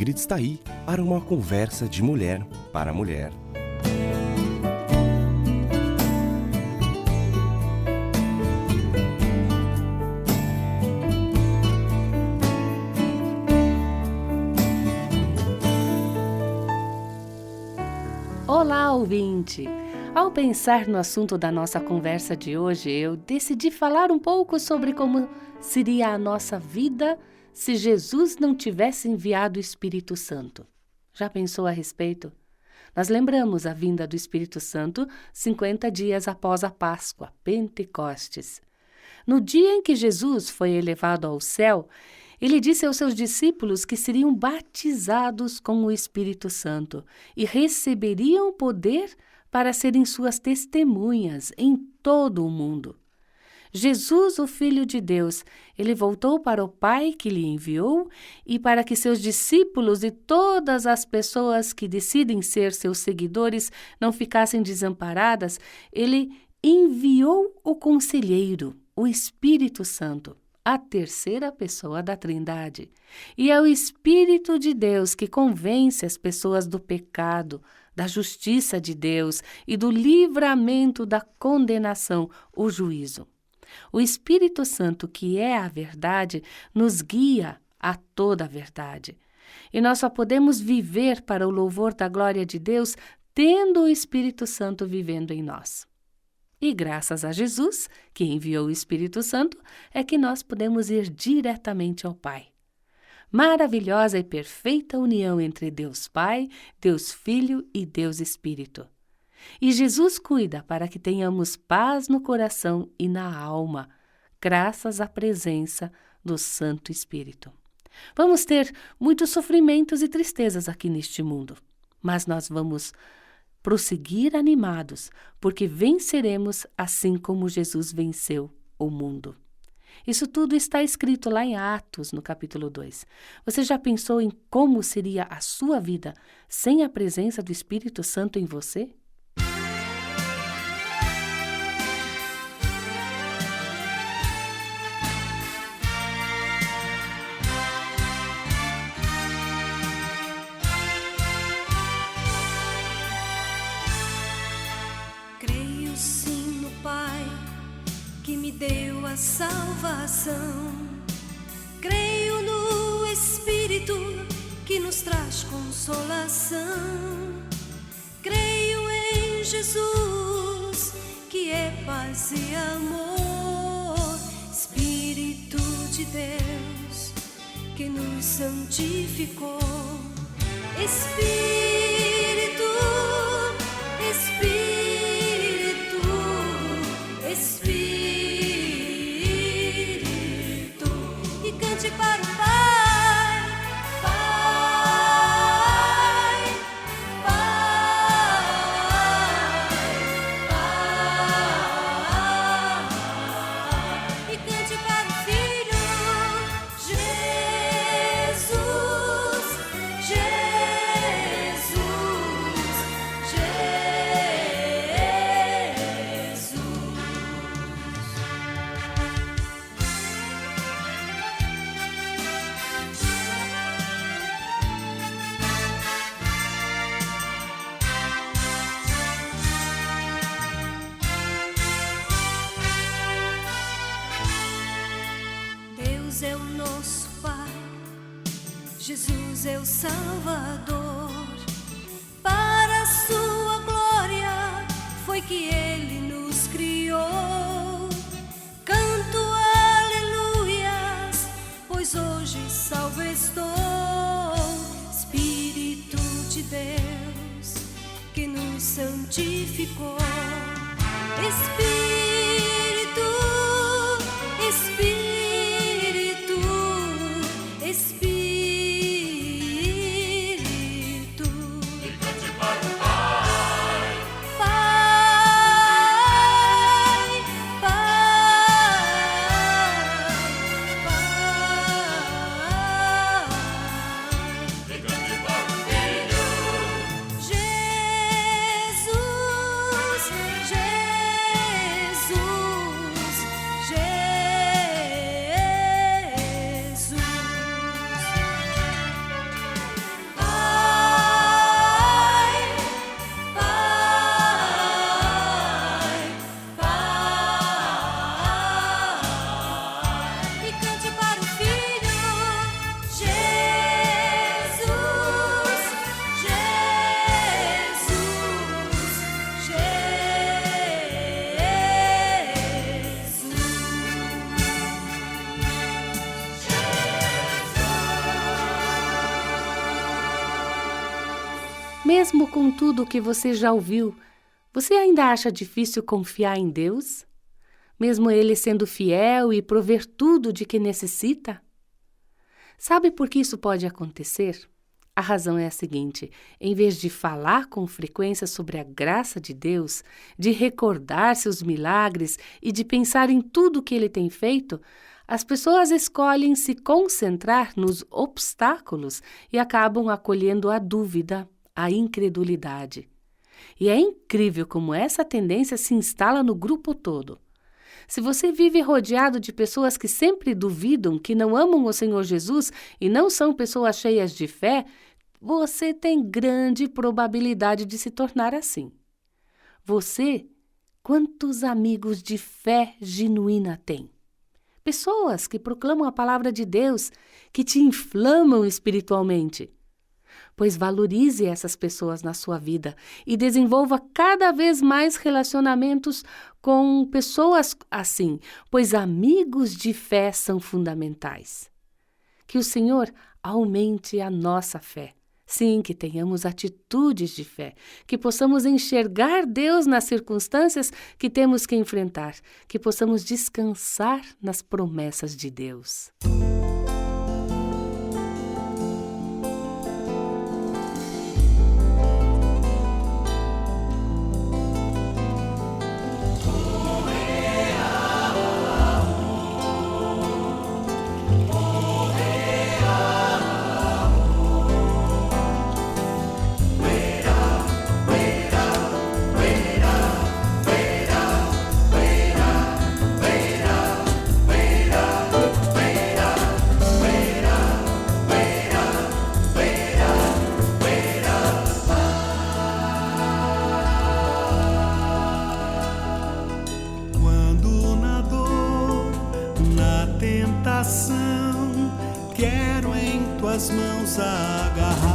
Ingrid está aí para uma conversa de mulher para mulher. Olá, ouvinte! Ao pensar no assunto da nossa conversa de hoje, eu decidi falar um pouco sobre como seria a nossa vida se Jesus não tivesse enviado o Espírito Santo. Já pensou a respeito? Nós lembramos a vinda do Espírito Santo 50 dias após a Páscoa, Pentecostes. No dia em que Jesus foi elevado ao céu, ele disse aos seus discípulos que seriam batizados com o Espírito Santo e receberiam poder para serem suas testemunhas em todo o mundo. Jesus, o Filho de Deus, ele voltou para o Pai que lhe enviou e para que seus discípulos e todas as pessoas que decidem ser seus seguidores não ficassem desamparadas, ele enviou o Conselheiro, o Espírito Santo, a terceira pessoa da Trindade. E é o Espírito de Deus que convence as pessoas do pecado, da justiça de Deus e do livramento da condenação, o juízo. O Espírito Santo, que é a verdade, nos guia a toda a verdade. E nós só podemos viver para o louvor da glória de Deus tendo o Espírito Santo vivendo em nós. E graças a Jesus, que enviou o Espírito Santo, é que nós podemos ir diretamente ao Pai. Maravilhosa e perfeita união entre Deus Pai, Deus Filho e Deus Espírito. E Jesus cuida para que tenhamos paz no coração e na alma, graças à presença do Santo Espírito. Vamos ter muitos sofrimentos e tristezas aqui neste mundo, mas nós vamos prosseguir animados, porque venceremos assim como Jesus venceu o mundo. Isso tudo está escrito lá em Atos, no capítulo 2. Você já pensou em como seria a sua vida sem a presença do Espírito Santo em você? Deu a salvação. Creio no Espírito que nos traz consolação. Creio em Jesus que é paz e amor. Espírito de Deus que nos santificou. Espírito, Espírito, Espírito. Para o Pai, Pai, Pai, Pai, e cante para o Filho, Jesus, Jesus, Jesus. Deus é o nosso Pai, Jesus é o Salvador. Para a sua glória foi que Ele nos criou. Canto aleluias, pois hoje salvo estou. Espírito de Deus que nos santificou. Espírito, Espírito, Espírito. E cante para o Pai, Pai, Pai, Pai. E cante para o Filho, Jesus, Jesus, Jesus. Mesmo com tudo o que você já ouviu, você ainda acha difícil confiar em Deus? Mesmo Ele sendo fiel e prover tudo de que necessita? Sabe por que isso pode acontecer? A razão é a seguinte: em vez de falar com frequência sobre a graça de Deus, de recordar seus milagres e de pensar em tudo que Ele tem feito, as pessoas escolhem se concentrar nos obstáculos e acabam acolhendo a dúvida, a incredulidade. E é incrível como essa tendência se instala no grupo todo. Se você vive rodeado de pessoas que sempre duvidam, que não amam o Senhor Jesus e não são pessoas cheias de fé, você tem grande probabilidade de se tornar assim. Você, quantos amigos de fé genuína tem? Pessoas que proclamam a palavra de Deus, que te inflamam espiritualmente. Pois valorize essas pessoas na sua vida e desenvolva cada vez mais relacionamentos com pessoas assim, pois amigos de fé são fundamentais. Que o Senhor aumente a nossa fé. Sim, que tenhamos atitudes de fé, que possamos enxergar Deus nas circunstâncias que temos que enfrentar, que possamos descansar nas promessas de Deus. Quero em tuas mãos agarrar,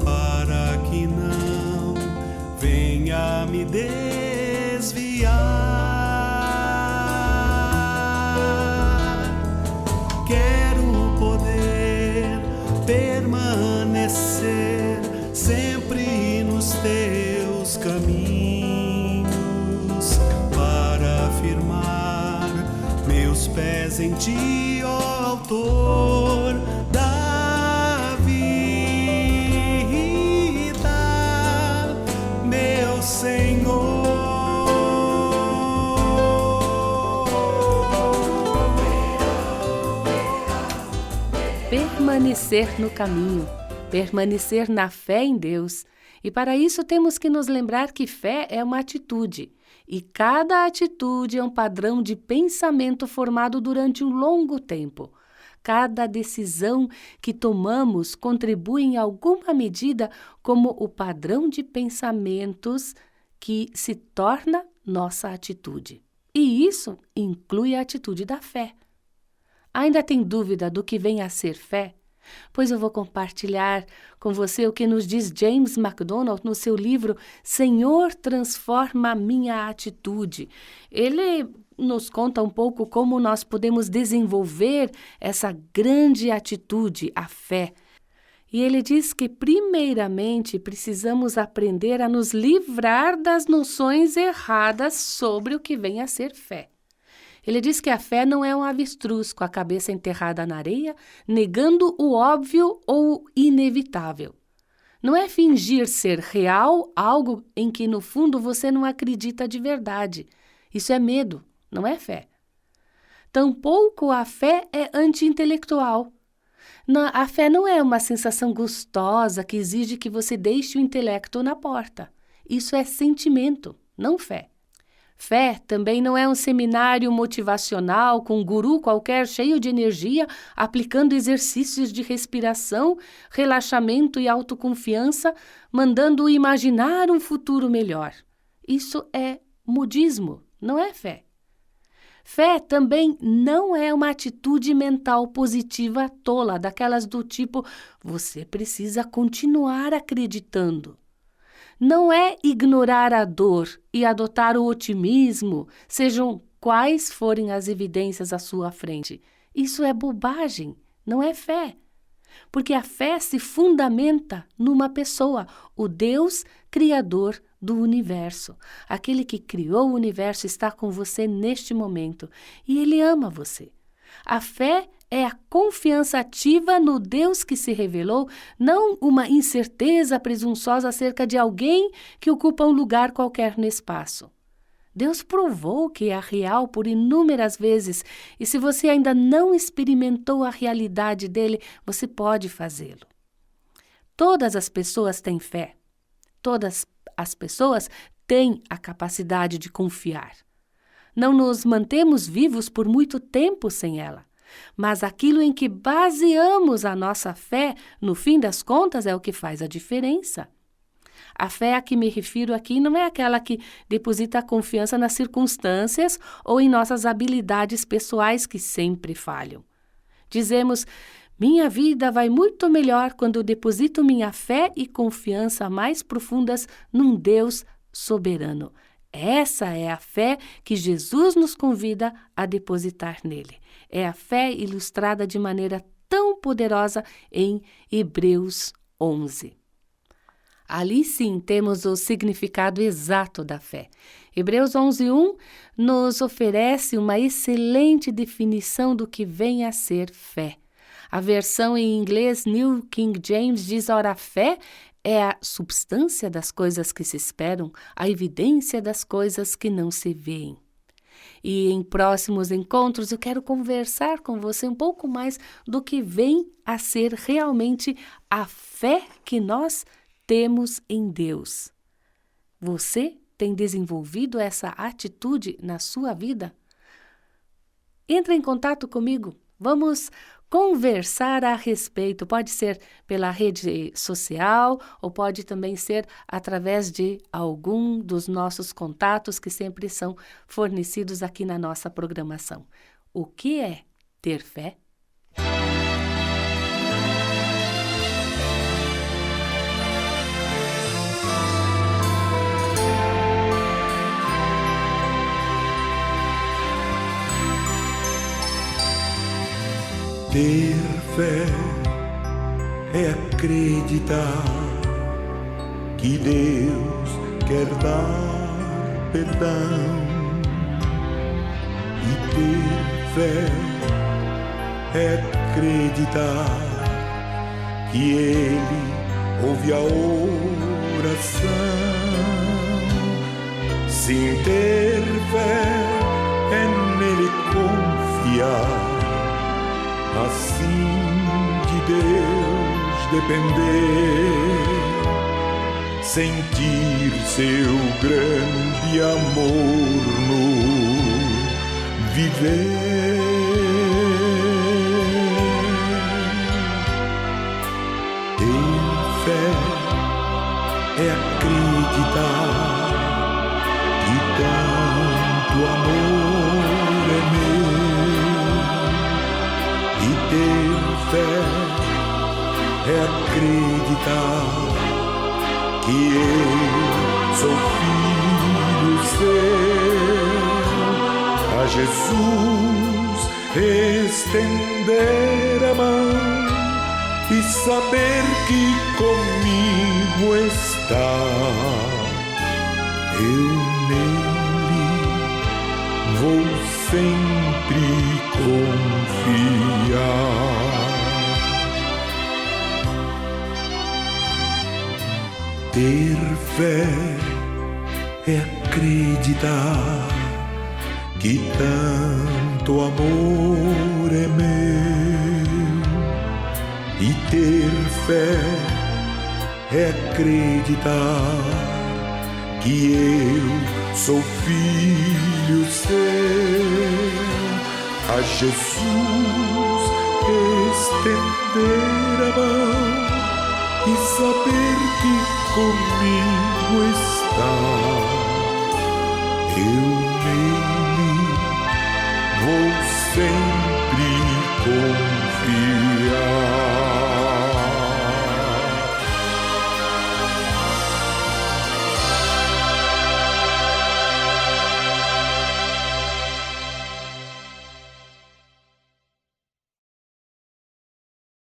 para que não venha me desviar. Quero poder permanecer sempre nos teus caminhos, para afirmar meus pés em ti, ó Autor da vida, meu Senhor. Permanecer no caminho, permanecer na fé em Deus. E para isso temos que nos lembrar que fé é uma atitude. E cada atitude é um padrão de pensamento formado durante um longo tempo. Cada decisão que tomamos contribui em alguma medida como o padrão de pensamentos que se torna nossa atitude. E isso inclui a atitude da fé. Ainda tem dúvida do que vem a ser fé? Pois eu vou compartilhar com você o que nos diz James MacDonald no seu livro Senhor, Transforma a Minha Atitude. Ele nos conta um pouco como nós podemos desenvolver essa grande atitude, a fé. E ele diz que, primeiramente, precisamos aprender a nos livrar das noções erradas sobre o que vem a ser fé. Ele diz que a fé não é um avestruz com a cabeça enterrada na areia, negando o óbvio ou inevitável. Não é fingir ser real algo em que, no fundo, você não acredita de verdade. Isso é medo, não é fé. Tampouco a fé é anti-intelectual. A fé não é uma sensação gostosa que exige que você deixe o intelecto na porta. Isso é sentimento, não fé. Fé também não é um seminário motivacional com um guru qualquer cheio de energia, aplicando exercícios de respiração, relaxamento e autoconfiança, mandando imaginar um futuro melhor. Isso é modismo, não é fé. Fé também não é uma atitude mental positiva tola, daquelas do tipo, você precisa continuar acreditando. Não é ignorar a dor e adotar o otimismo, sejam quais forem as evidências à sua frente. Isso é bobagem, não é fé. Porque a fé se fundamenta numa pessoa, o Deus Criador do universo. Aquele que criou o universo está com você neste momento e Ele ama você. A fé é a confiança ativa no Deus que se revelou, não uma incerteza presunçosa acerca de alguém que ocupa um lugar qualquer no espaço. Deus provou que é real por inúmeras vezes, e se você ainda não experimentou a realidade dele, você pode fazê-lo. Todas as pessoas têm fé. Todas as pessoas têm a capacidade de confiar. Não nos mantemos vivos por muito tempo sem ela, mas aquilo em que baseamos a nossa fé, no fim das contas, é o que faz a diferença. A fé a que me refiro aqui não é aquela que deposita a confiança nas circunstâncias ou em nossas habilidades pessoais que sempre falham. Dizemos, minha vida vai muito melhor quando deposito minha fé e confiança mais profundas num Deus soberano. Essa é a fé que Jesus nos convida a depositar nele. É a fé ilustrada de maneira tão poderosa em Hebreus 11. Ali sim temos o significado exato da fé. Hebreus 11:1 nos oferece uma excelente definição do que vem a ser fé. A versão em inglês New King James diz, ora, a fé é a substância das coisas que se esperam, a evidência das coisas que não se veem. E em próximos encontros eu quero conversar com você um pouco mais do que vem a ser realmente a fé que nós temos em Deus. Você tem desenvolvido essa atitude na sua vida? Entre em contato comigo. Vamos conversar a respeito. Pode ser pela rede social ou pode também ser através de algum dos nossos contatos que sempre são fornecidos aqui na nossa programação. O que é ter fé? Ter fé é acreditar que Deus quer dar perdão. E ter fé é acreditar que Ele ouve a oração. Sim, ter fé é nele confiar, assim de Deus depender, sentir seu grande amor no viver. Ter fé é acreditar que tanto amor é meu. E ter fé é acreditar que eu sou filho seu. A Jesus estender a mão e saber que comigo está. Eu nele vou sempre confiar. Ter fé é acreditar que tanto amor é meu. E ter fé é acreditar que eu sou filho seu. A Jesus estender a mão e saber que comigo está.